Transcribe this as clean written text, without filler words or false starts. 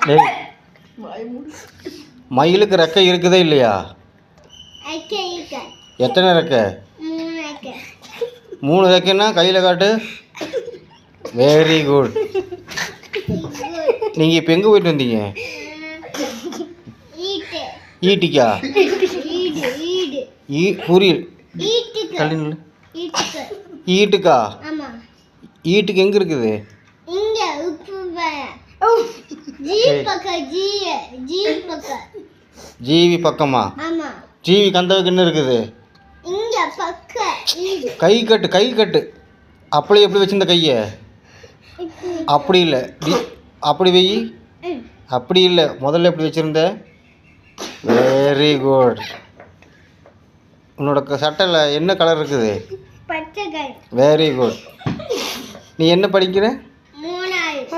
டேய் மயிலுக்கு ரெக்கை இருக்குதா இல்லையா? எத்தனை ரெக்கை? 3 ரெக்கைன்னா கையில் காட்டு. Very good. நீங்கள் இப்போ எங்கே போயிட்டு வந்தீங்க? ஈட்டிக்கா? புரியல. ஈட்டுக்கா? ஈட்டுக்கு எங்கே இருக்குது? ஜீவி பக்கமா? ஜீவி கந்தவுக்கு என்ன இருக்குது? கை கட்டு, கை கட்டு. அப்படி எப்படி வச்சிருந்த கையை? அப்படி இல்லை, அப்படி வை. அப்படி இல்லை, முதல்ல எப்படி வச்சுருந்த? Very good. உன்னோட சட்டையில் என்ன கலர் இருக்குது? Very good. நீ என்ன படிக்கிற?